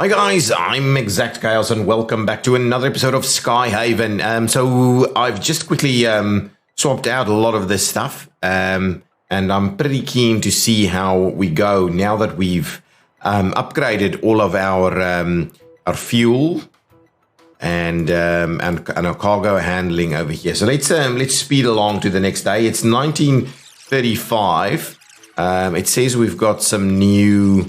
Hi guys, I'm Exactchaos and welcome back to another episode of Skyhaven. So I've just quickly swapped out a lot of this stuff, and I'm pretty keen to see how we go now that we've upgraded all of our fuel and our cargo handling over here. So let's speed along to the next day. It's 1935. It says we've got some new.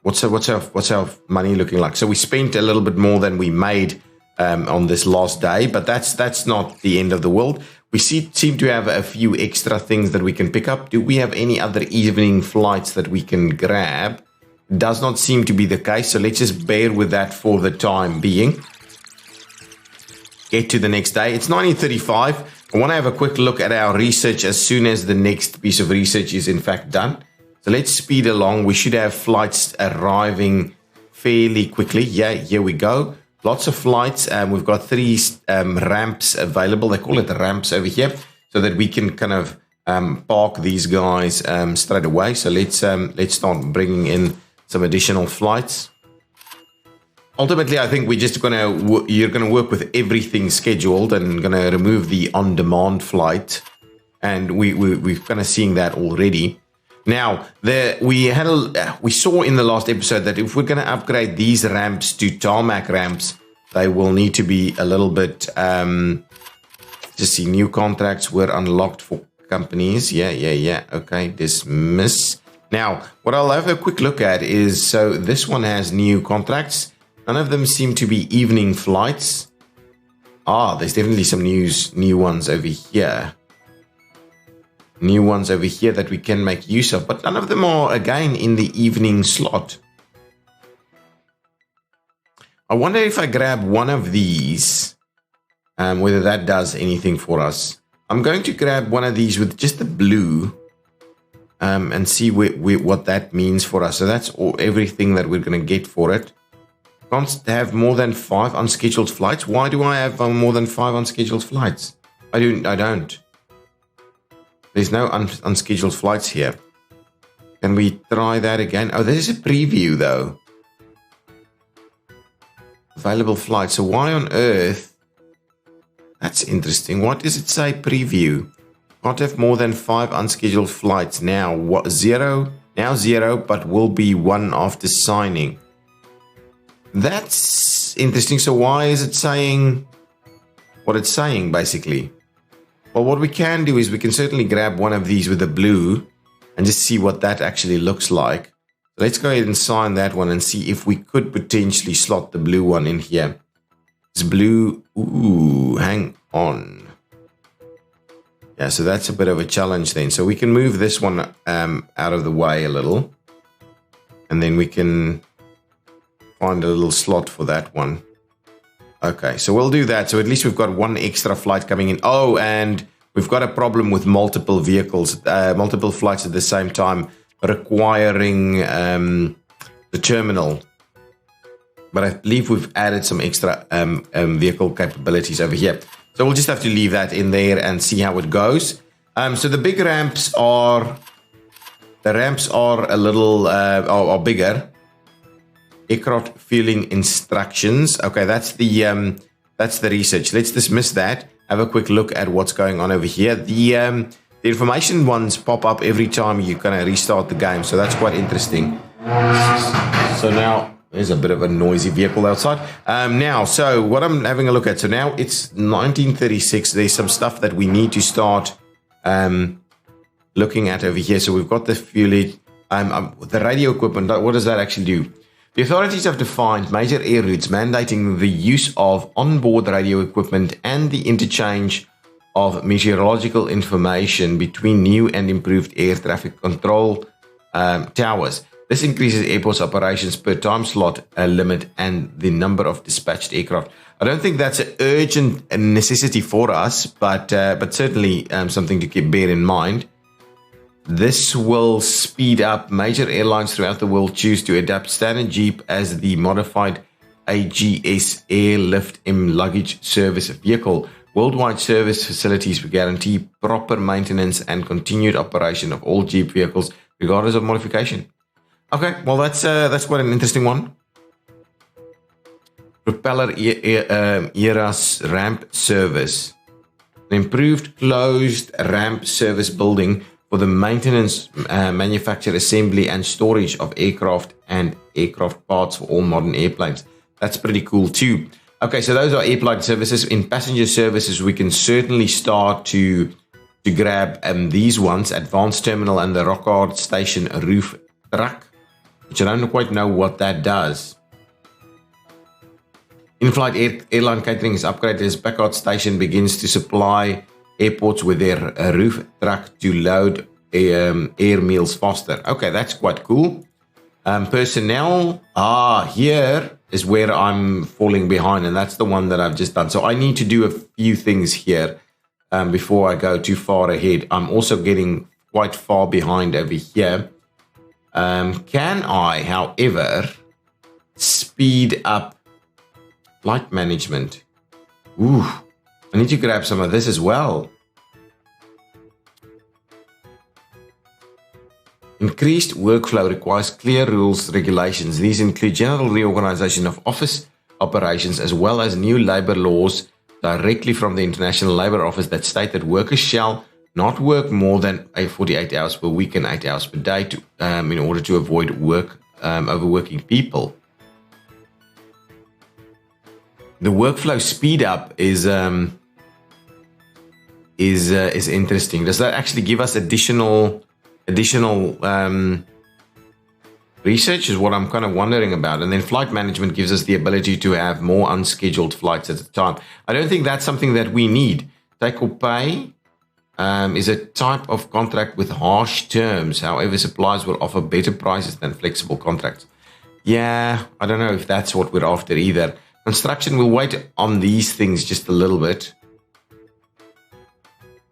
What's our money looking like? So we spent a little bit more than we made on this last day, but that's not the end of the world. We seem to have a few extra things that we can pick up. Do we have any other evening flights that we can grab? Does not seem to be the case, so let's just bear with that for the time being. Get to the next day. It's 1935. I want to have a quick look at our research as soon as the next piece of research is in fact done. So let's speed along. We should have flights arriving fairly quickly. Yeah, here we go. Lots of flights. We've got 3 ramps available. They call it the ramps over here, so that we can kind of park these guys straight away. So let's start bringing in some additional flights. Ultimately, I think you're gonna work with everything scheduled and gonna remove the on-demand flight, and we're kind of seeing that already. Now, we saw in the last episode that if we're going to upgrade these ramps to tarmac ramps, they will need to be a little bit. Just see, new contracts were unlocked for companies. Yeah. Okay, dismiss. Now, what I'll have a quick look at is, so this one has new contracts. None of them seem to be evening flights. There's definitely some new ones over here. New ones over here that we can make use of, but none of them are again in the evening slot. I wonder if I grab one of these, whether that does anything for us. I'm going to grab one of these with just the blue, and see what that means for us. So that's everything that we're going to get for it. Can't have more than 5 unscheduled flights. Why do I have more than 5 unscheduled flights? I don't. There's no unscheduled flights here. Can we try that again? Oh, there's a preview though. Available flights. So why on earth? That's interesting. What does it say? Preview. Can't have more than 5 unscheduled flights now. What? 0? Now 0, but will be 1 after signing. That's interesting. So why is it saying what it's saying basically? Well, what we can do is we can certainly grab one of these with the blue and just see what that actually looks like. So let's go ahead and sign that one and see if we could potentially slot the blue one in here. It's blue. Ooh, hang on. Yeah, so that's a bit of a challenge then. So we can move this one out of the way a little. And then we can find a little slot for that one. Okay, so we'll do that. So at least we've got 1 extra flight coming in. Oh, and we've got a problem with multiple vehicles, multiple flights at the same time, requiring the terminal. But I believe we've added some extra vehicle capabilities over here. So we'll just have to leave that in there and see how it goes. So the big ramps are a little are bigger. Aircraft fueling instructions. Okay, that's the research. Let's dismiss that. Have a quick look at what's going on over here. The information ones pop up every time you kind of restart the game, so that's quite interesting. So now there's a bit of a noisy vehicle outside. So what I'm having a look at. So now it's 1936. There's some stuff that we need to start looking at over here. So we've got the fuelage, the radio equipment. What does that actually do? The authorities have defined major air routes mandating the use of onboard radio equipment and the interchange of meteorological information between new and improved air traffic control towers. This increases airports' operations per time slot limit and the number of dispatched aircraft. I don't think that's an urgent necessity for us, but certainly something to bear in mind. This will speed up. Major airlines throughout the world choose to adapt standard Jeep as the modified AGS airlift luggage service vehicle. Worldwide service facilities will guarantee proper maintenance and continued operation of all Jeep vehicles, regardless of modification. Okay, well that's quite an interesting one. Propeller ERA's ramp service. An improved closed ramp service building for the maintenance, manufacture, assembly, and storage of aircraft and aircraft parts for all modern airplanes. That's pretty cool too. Okay, so those are airplane services. In passenger services, we can certainly start to grab these ones: Advanced Terminal and the Rockhard Station Roof Truck, which I don't quite know what that does. In-flight airline catering is upgraded as Packard Station begins to supply airports with their roof truck to load air meals faster. Okay, that's quite cool. Personnel, here is where I'm falling behind, and that's the one that I've just done. So I need to do a few things here before I go too far ahead. I'm also getting quite far behind over here. Can I, however, speed up flight management? Ooh, I need to grab some of this as well. Increased workflow requires clear rules, regulations. These include general reorganization of office operations as well as new labor laws directly from the International Labour Office that state that workers shall not work more than 48 hours per week and 8 hours per day in order to avoid overworking people. The workflow speed up is interesting. Does that actually give us additional research is what I'm kind of wondering about. And then flight management gives us the ability to have more unscheduled flights at a time. I don't think that's something that we need. Take or pay is a type of contract with harsh terms. However, suppliers will offer better prices than flexible contracts. Yeah, I don't know if that's what we're after either. Construction will wait on these things just a little bit.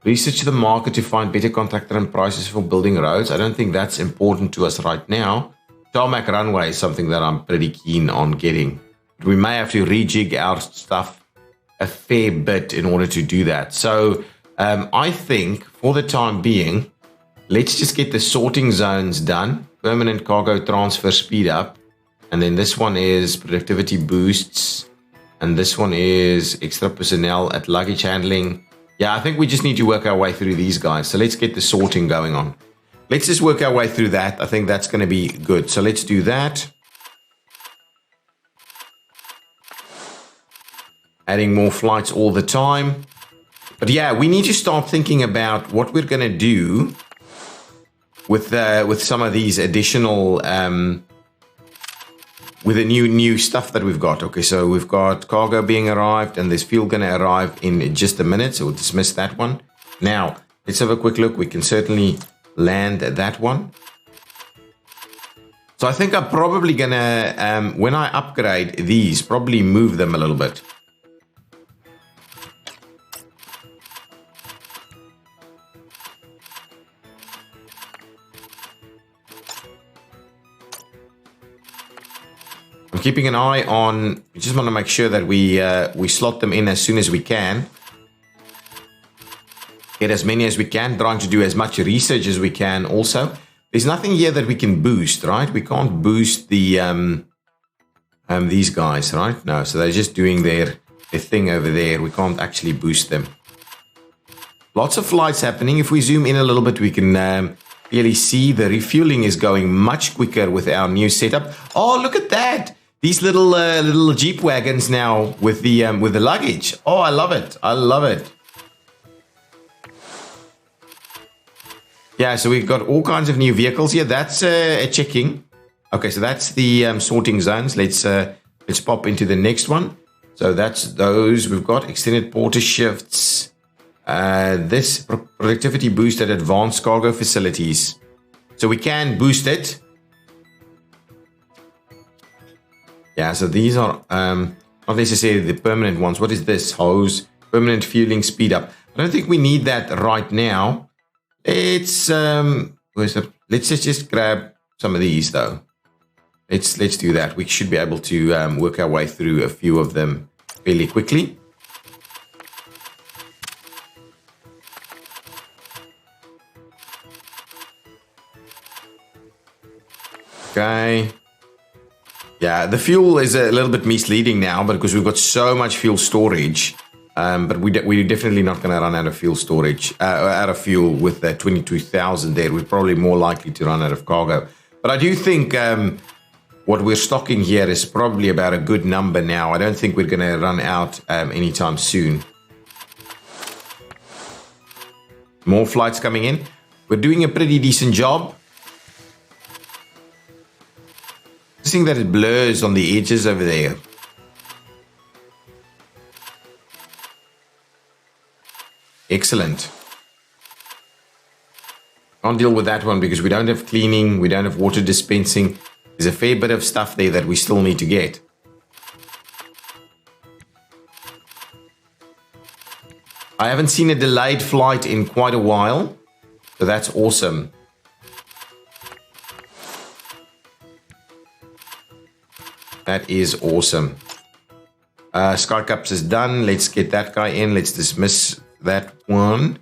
Research the market to find better contractor and prices for building roads. I don't think that's important to us right now. Tarmac runway is something that I'm pretty keen on getting. We may have to rejig our stuff a fair bit in order to do that. So I think for the time being, let's just get the sorting zones done. Permanent cargo transfer speed up. And then this one is productivity boosts. And this one is extra personnel at luggage handling. Yeah, I think we just need to work our way through these guys. So let's get the sorting going on. Let's just work our way through that. I think that's going to be good. So let's do that. Adding more flights all the time. But yeah, we need to start thinking about what we're going to do with some of these additional with the new stuff that we've got. Okay, so we've got cargo being arrived and there's fuel going to arrive in just a minute. So we'll dismiss that one. Now, let's have a quick look. We can certainly land that one. So I think I'm probably going to, when I upgrade these, probably move them a little bit. Keeping an eye on, we just want to make sure that we slot them in as soon as we can. Get as many as we can, trying to do as much research as we can also. There's nothing here that we can boost, right? We can't boost the these guys, right? No, so they're just doing their thing over there. We can't actually boost them. Lots of flights happening. If we zoom in a little bit, we can clearly see the refueling is going much quicker with our new setup. Oh, look at that! These little Jeep wagons now with the luggage. Oh, I love it. I love it. Yeah, so we've got all kinds of new vehicles here. That's a checking. Okay, so that's the sorting zones. Let's pop into the next one. So that's those. We've got extended porter shifts. This productivity boost at advanced cargo facilities. So we can boost it. Yeah, so these are not necessarily the permanent ones. What is this? Hose, permanent fueling speed up. I don't think we need that right now. Let's just grab some of these though. Let's do that. We should be able to work our way through a few of them fairly quickly. Okay. Yeah, the fuel is a little bit misleading now because we've got so much fuel storage. But we're definitely not going to run out of fuel storage, out of fuel with that 22,000 there. We're probably more likely to run out of cargo. But I do think what we're stocking here is probably about a good number now. I don't think we're going to run out anytime soon. More flights coming in. We're doing a pretty decent job. I think that it blurs on the edges over there. Excellent. Can't deal with that one because we don't have cleaning, we don't have water dispensing. There's a fair bit of stuff there that we still need to get. I haven't seen a delayed flight in quite a while, so that's awesome. That is awesome. Sky Cups is done. Let's get that guy in. Let's dismiss that one.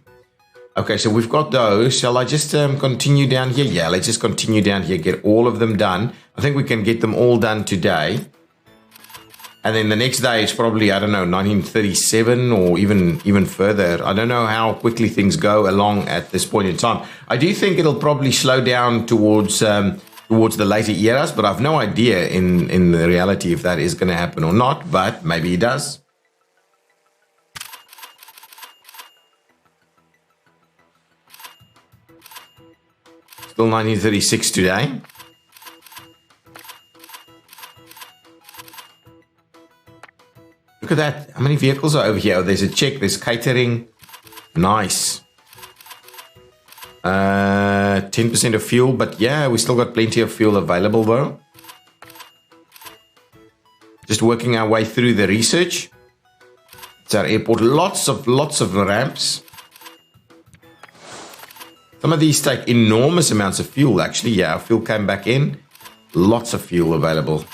Okay, so we've got those. Shall I just continue down here? Yeah, let's just continue down here, get all of them done. I think we can get them all done today. And then the next day is probably, I don't know, 1937 or even further. I don't know how quickly things go along at this point in time. I do think it'll probably slow down towards the later eras, but I've no idea in the reality if that is going to happen or not, but maybe it does. Still 1936 today. Look at that. How many vehicles are over here? Oh, there's a check. There's catering. Nice. 10% of fuel, but yeah, we still got plenty of fuel available though. Just working our way through the research. It's our airport. Lots of ramps. Some of these take enormous amounts of fuel, actually. Yeah, our fuel came back in. Lots of fuel available.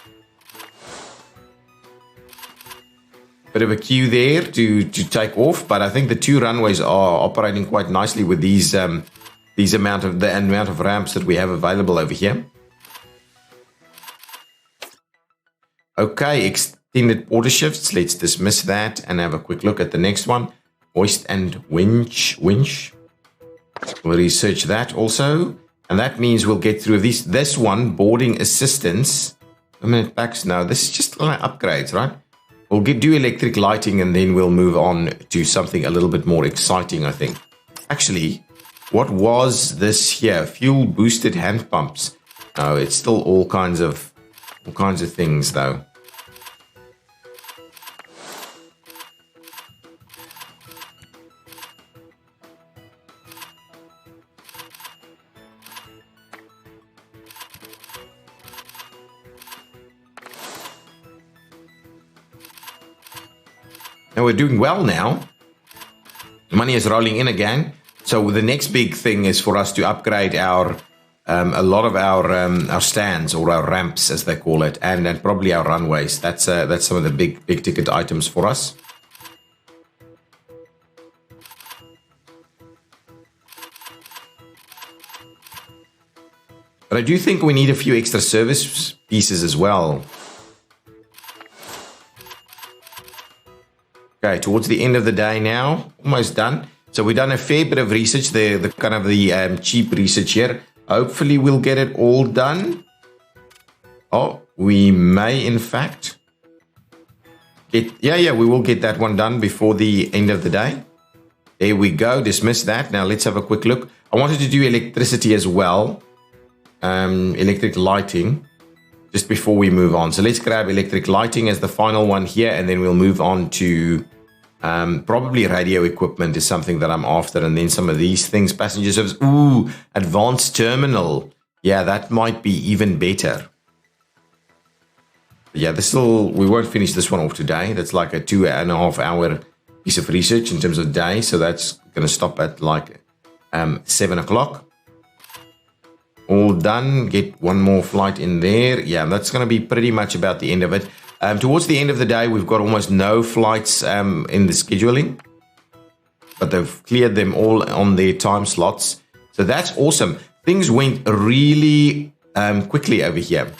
Bit of a queue there to take off, but I think the two runways are operating quite nicely with the amount of ramps that we have available over here. Okay, extended order shifts. Let's dismiss that and have a quick look at the next one. Hoist and winch. We'll research that also, and that means we'll get through this one, boarding assistance. A minute backs now. This is just upgrades, right? We'll do electric lighting and then we'll move on to something a little bit more exciting, I think. Actually, what was this here? Fuel boosted hand pumps. No, it's still all kinds of things though. Now we're doing well now. Money is rolling in again. So the next big thing is for us to upgrade a lot of our stands, or our ramps as they call it, and probably our runways. That's some of the big ticket items for us. But I do think we need a few extra service pieces as well. Okay, towards the end of the day now, almost done. So we've done a fair bit of research, the kind of the cheap research here. Hopefully we'll get it all done. Oh, we may in fact we will get that one done before the end of the day. There we go, dismiss that. Now let's have a quick look. I wanted to do electricity as well, electric lighting, just before we move on. So let's grab electric lighting as the final one here, and then we'll move on to probably radio equipment is something that I'm after, and then some of these things. Passenger service. Ooh, advanced terminal. Yeah, that might be even better. Yeah, we won't finish this one off today. That's like a 2.5 hour piece of research in terms of day. So that's going to stop at like 7 o'clock. All done. Get one more flight in there. Yeah, that's going to be pretty much about the end of it. Towards the end of the day, we've got almost no flights in the scheduling, but they've cleared them all on their time slots. So that's awesome. Things went really quickly over here.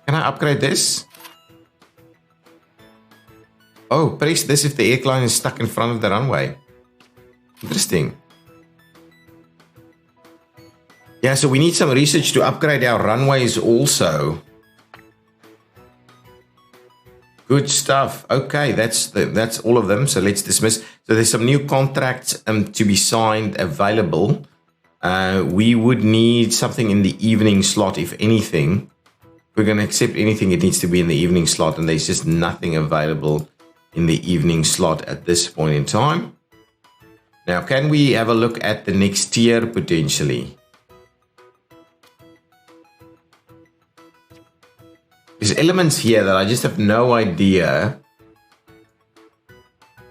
Can I upgrade this? Oh, press this if the airline is stuck in front of the runway. Interesting. Yeah, so we need some research to upgrade our runways also. Good stuff. Okay, that's all of them. So let's dismiss. So there's some new contracts to be signed available. We would need something in the evening slot, if anything. If we're going to accept anything, it needs to be in the evening slot, and there's just nothing available in the evening slot at this point in time. Now, can we have a look at the next tier potentially? There's elements here that I just have no idea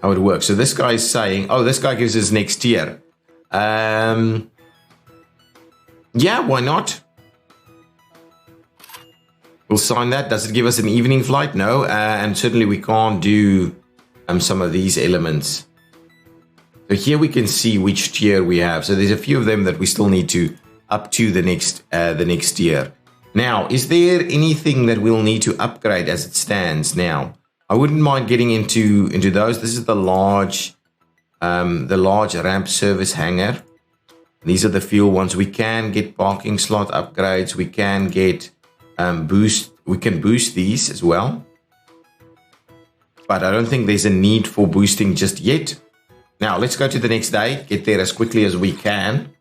how it works. So this guy is saying, oh, this guy gives us next tier. Yeah, why not? We'll sign that. Does it give us an evening flight? No, and certainly we can't do some of these elements. So here we can see which tier we have. So there's a few of them that we still need to up to the next tier. Now, is there anything that we'll need to upgrade as it stands now? I wouldn't mind getting into those. This is the large ramp service hangar. These are the fuel ones. We can get parking slot upgrades. We can get boost. We can boost these as well. But I don't think there's a need for boosting just yet. Now, let's go to the next day. Get there as quickly as we can.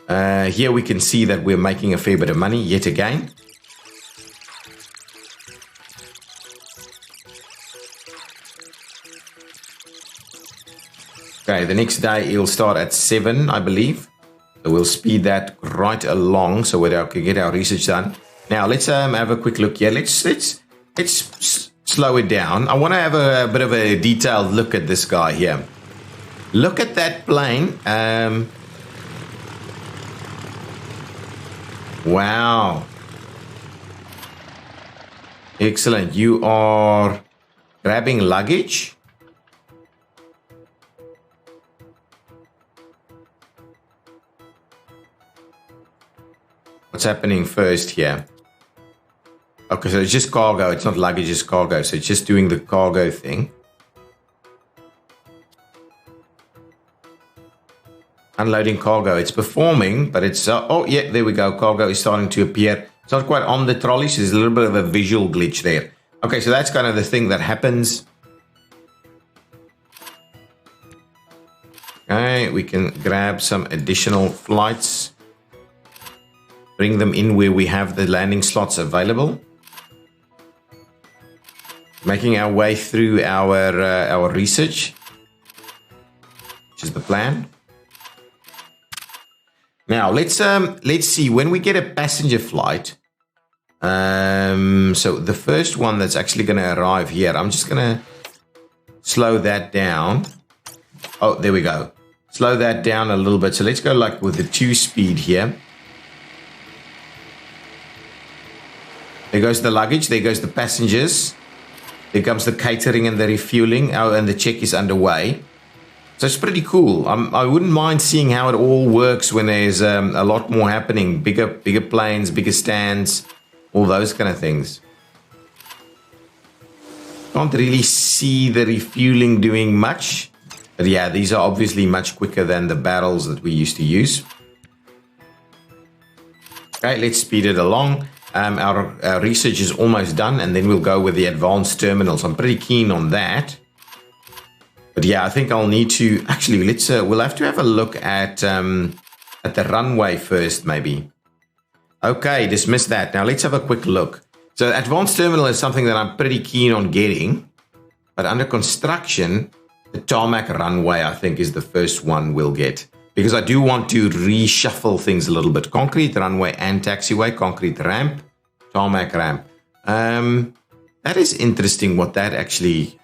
Here we can see that we're making a fair bit of money yet again. Okay, the next day it'll start at 7, I believe. So we'll speed that right along so we can get our research done. Now let's have a quick look here. Let's slow it down. I want to have a bit of a detailed look at this guy here. Look at that plane. Wow. Excellent. You are grabbing luggage. What's happening first here? Okay, so it's just cargo. It's not luggage, it's cargo. So it's just doing the cargo thing. Unloading cargo. It's performing, but it's... oh, yeah, there we go. Cargo is starting to appear. It's not quite on the trolley, so there's a little bit of a visual glitch there. Okay, so that's kind of the thing that happens. Okay, we can grab some additional flights. Bring them in where we have the landing slots available. Making our way through our research, which is the plan. Now let's see when we get a passenger flight. So the first one that's actually going to arrive here, I'm just going to slow that down. Oh, there we go. Slow that down a little bit. So let's go like with the 2-speed here. There goes the luggage. There goes the passengers. There comes the catering and the refueling. Oh, and the check is underway. So it's pretty cool. I wouldn't mind seeing how it all works when there's a lot more happening. Bigger planes, bigger stands, all those kind of things. Can't really see the refueling doing much. But yeah, these are obviously much quicker than the barrels that we used to use. Okay, let's speed it along. Our research is almost done, and then we'll go with the advanced terminals. I'm pretty keen on that. But yeah, I think I'll need to actually we'll have to have a look at the runway first, maybe. Okay, dismiss that. Now let's have a quick look. So advanced terminal is something that I'm pretty keen on getting, but under construction, the tarmac runway I think is the first one we'll get. Because I do want to reshuffle things a little bit. Concrete runway and taxiway, concrete ramp, tarmac ramp. That is interesting what that actually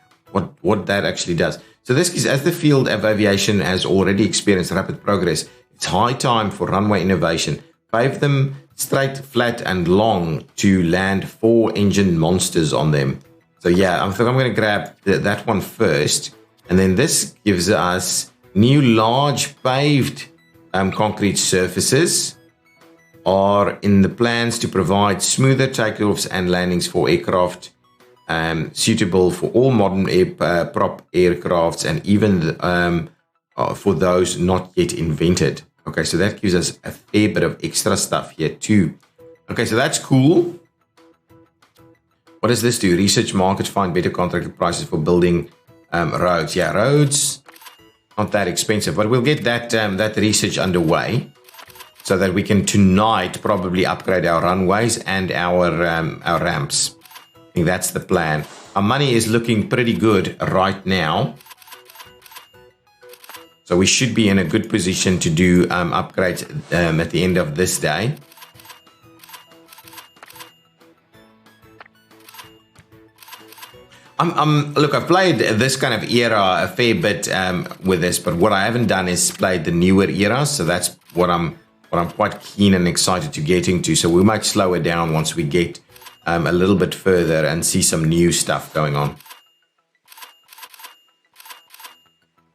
does. So this is, as the field of aviation has already experienced rapid progress, it's high time for runway innovation. Pave them straight, flat, and long to land 4-engine monsters on them. So yeah, I think I'm going to grab that one first. And then this gives us new large paved concrete surfaces are in the plans to provide smoother takeoffs and landings for aircraft suitable for all modern prop aircrafts and even for those not yet invented. Okay, so that gives us a fair bit of extra stuff here too. Okay, so that's cool. What does this do? Research markets, find better contracted prices for building roads. Yeah, roads, not that expensive, but we'll get that research underway so that we can tonight probably upgrade our runways and our ramps. I think that's the plan. Our money is looking pretty good right now. So we should be in a good position to do upgrades at the end of this day. Look, I've played this kind of era a fair bit with this, but what I haven't done is played the newer era. So that's what I'm quite keen and excited to get into. So we might slow it down once we get a little bit further and see some new stuff going on.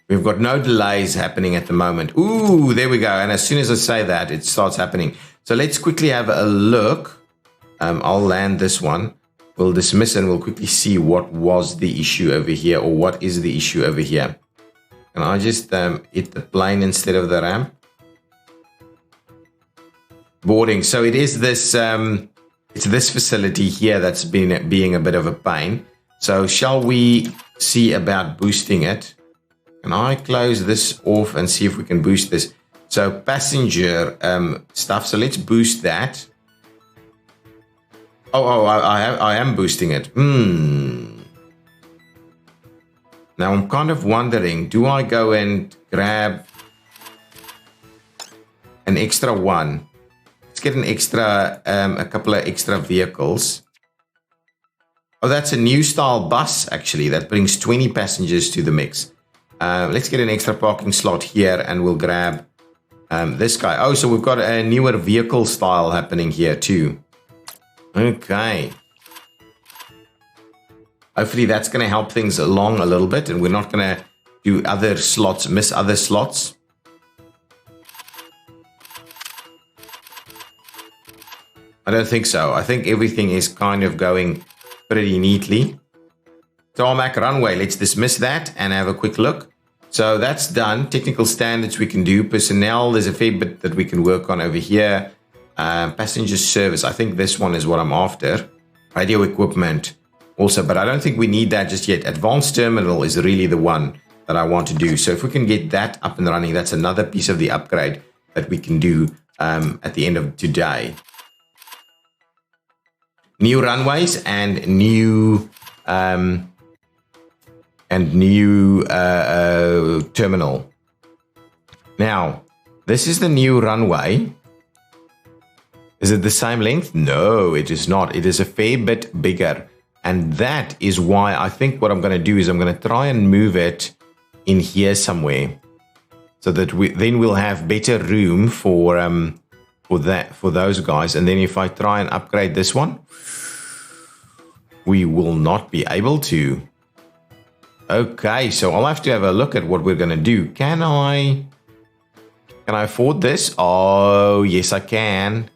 We've got no delays happening at the moment. Ooh, there we go. And as soon as I say that, it starts happening. So let's quickly have a look. I'll land this one. We'll dismiss and we'll quickly see what was the issue over here, or what is the issue over here. Can I just hit the plane instead of the ramp? Boarding. So it is this, it's this facility here that's been being a bit of a pain. So shall we see about boosting it? Can I close this off and see if we can boost this? So passenger stuff. So let's boost that. I am boosting it. Now I'm kind of wondering, do I go and grab an extra one? Let's get an extra, a couple of extra vehicles. Oh, that's a new style bus, actually, that brings 20 passengers to the mix. Let's get an extra parking slot here and we'll grab this guy. Oh, so we've got a newer vehicle style happening here too. Okay. Hopefully that's going to help things along a little bit and we're not going to do other slots, miss other slots. I don't think so. I think everything is kind of going pretty neatly. Tarmac runway, let's dismiss that and have a quick look. So that's done. Technical standards we can do. Personnel, there's a fair bit that we can work on over here. Passenger service, I think this one is what I'm after. Radio equipment also, but I don't think we need that just yet. Advanced terminal is really the one that I want to do. So if we can get that up and running, that's another piece of the upgrade that we can do at the end of today. New runways and new terminal. Now, this is the new runway. Is it the same length? No, it is not. It is a fair bit bigger. And that is why I think what I'm going to do is I'm going to try and move it in here somewhere. So that then we'll have better room for those guys. And then if I try and upgrade this one, we will not be able to. Okay, so I'll have to have a look at what we're going to do. Can I afford this? Oh, yes, I can.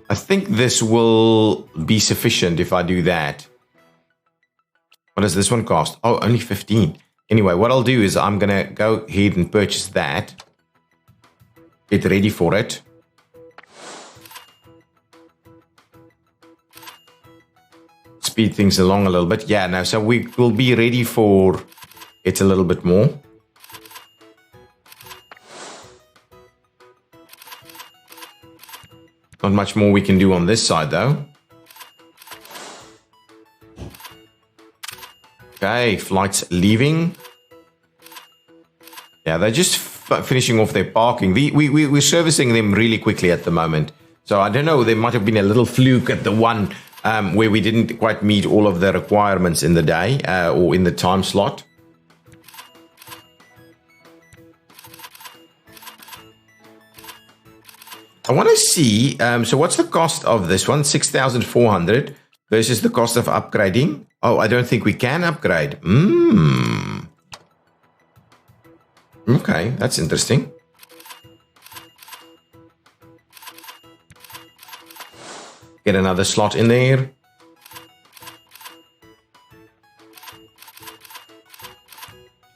I think this will be sufficient if I do that. What does this one cost? Oh, only 15. Anyway, what I'll do is I'm going to go ahead and purchase that. Get ready for it. Speed things along a little bit. Yeah, no, so we will be ready for it a little bit more. Not much more we can do on this side, though. Okay, flights leaving. Yeah, they're just finishing off their parking. We're servicing them really quickly at the moment. So I don't know, there might have been a little fluke at the one where we didn't quite meet all of the requirements in the day or in the time slot. I want to see, so what's the cost of this one? 6,400. versus the cost of upgrading. Oh, I don't think we can upgrade. Okay, that's interesting. Get another slot in there.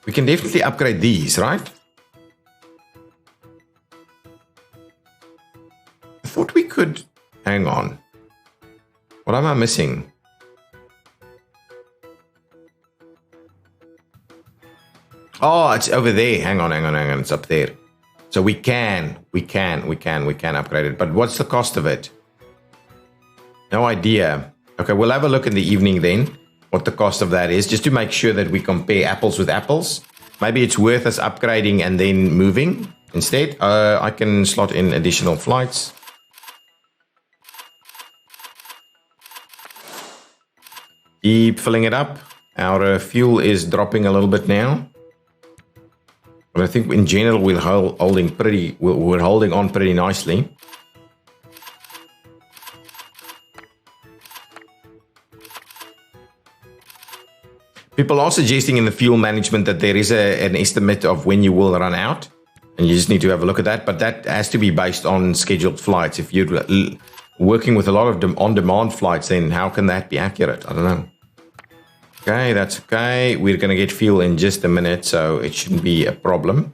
We can definitely upgrade these, right? I thought we could. Hang on. What am I missing? Oh, it's over there. Hang on. It's up there. So we can upgrade it. But what's the cost of it? No idea. Okay, we'll have a look in the evening then, what the cost of that is, just to make sure that we compare apples with apples. Maybe it's worth us upgrading and then moving instead. I can slot in additional flights. Keep filling it up. Our fuel is dropping a little bit now. But I think in general we're holding on pretty nicely. People are suggesting in the fuel management that there is an estimate of when you will run out. And you just need to have a look at that. But that has to be based on scheduled flights. If you're working with a lot of on-demand flights, then how can that be accurate? I don't know. Okay, that's okay. We're going to get fuel in just a minute, so it shouldn't be a problem.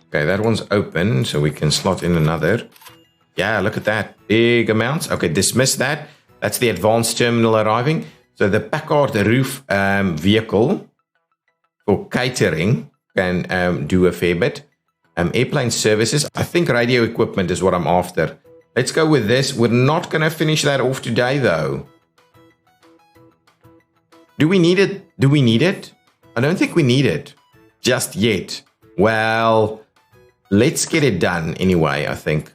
Okay, that one's open, so we can slot in another. Yeah, look at that. Big amounts. Okay, dismiss that. That's the advanced terminal arriving. So the Packard roof vehicle for catering can do a fair bit. Airplane services. I think radio equipment is what I'm after. Let's go with this. We're not going to finish that off today, though. Do we need it? Do we need it? I don't think we need it just yet. Well, let's get it done anyway, I think.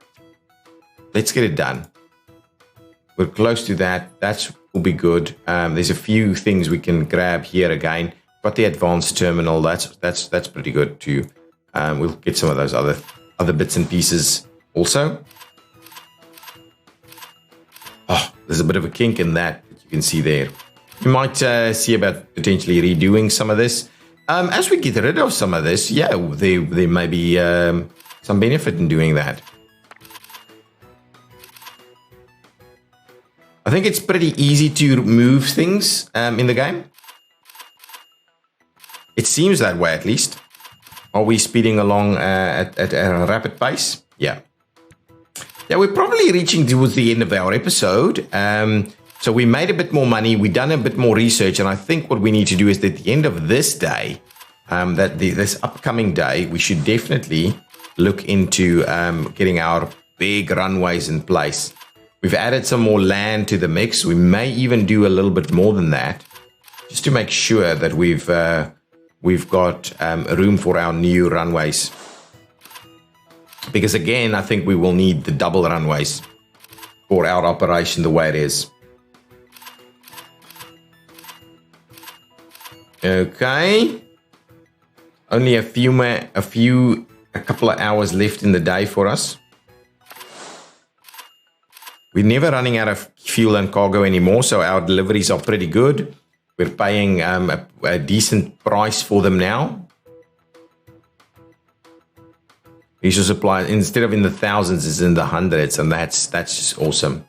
Let's get it done. We're close to that. That will be good. There's a few things we can grab here again. Got the advanced terminal. That's pretty good too. We'll get some of those other bits and pieces also. Oh, there's a bit of a kink in that you can see there. We might see about potentially redoing some of this. As we get rid of some of this, yeah, there may be some benefit in doing that. I think it's pretty easy to move things in the game. It seems that way, at least. Are we speeding along at a rapid pace? Yeah. Yeah, we're probably reaching towards the end of our episode. So we made a bit more money. We've done a bit more research. And I think what we need to do is at the end of this day, this upcoming day, we should definitely look into getting our big runways in place. We've added some more land to the mix. We may even do a little bit more than that, just to make sure that we've got room for our new runways. Because again, I think we will need the double runways for our operation the way it is. Okay. Only a couple of hours left in the day for us. We're never running out of fuel and cargo anymore, so our deliveries are pretty good. We're paying a decent price for them now. Resource supply, instead of in the thousands, is in the hundreds, and that's just awesome.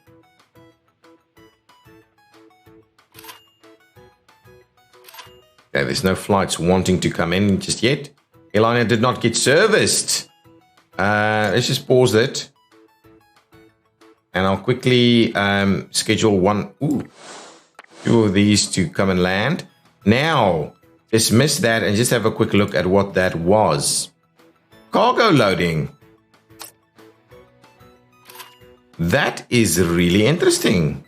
Okay, there's no flights wanting to come in just yet. Airliner did not get serviced. Let's just pause it. And I'll quickly schedule two of these to come and land. Now, dismiss that and just have a quick look at what that was. Cargo loading. That is really interesting.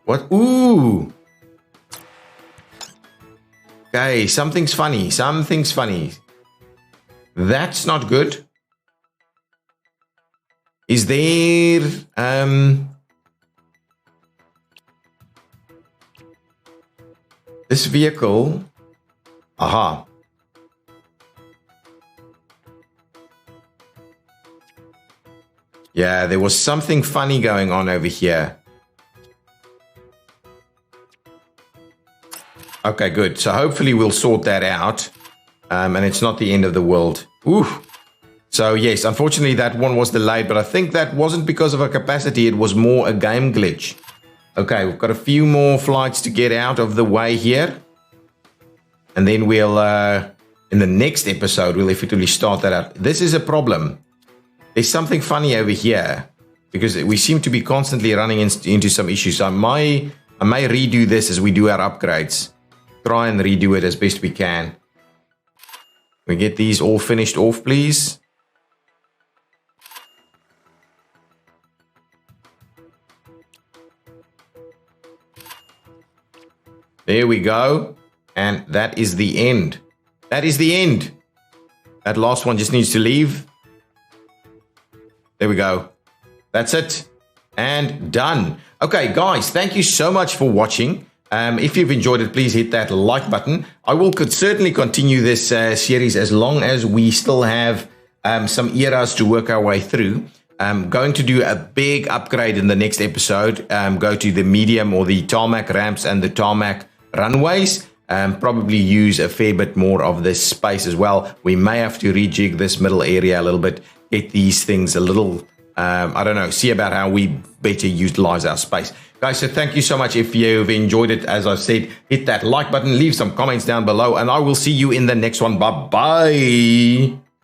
What? Ooh. Okay, something's funny. Something's funny. That's not good. Is there this vehicle? Aha. Yeah, there was something funny going on over here. Okay, good. So hopefully we'll sort that out. And it's not the end of the world. Ooh. So yes, unfortunately that one was delayed, but I think that wasn't because of a capacity. It was more a game glitch. Okay, we've got a few more flights to get out of the way here. And then we'll, in the next episode, we'll effectively start that out. This is a problem. There's something funny over here because we seem to be constantly running into some issues. So I may redo this as we do our upgrades. Try and redo it as best we can. We get these all finished off, please. There we go. And that is the end. That is the end. That last one just needs to leave. There we go. That's it. And done. Okay, guys, thank you so much for watching. If you've enjoyed it, please hit that like button. I will certainly continue this series as long as we still have some eras to work our way through. I'm going to do a big upgrade in the next episode. Go to the medium or the tarmac ramps and the tarmac runways. Probably use a fair bit more of this space as well. We may have to rejig this middle area a little bit, get these things a little, I don't know, see about how we better utilize our space. Guys, so thank you so much. If you've enjoyed it, as I've said, hit that like button, leave some comments down below, and I will see you in the next one. Bye-bye.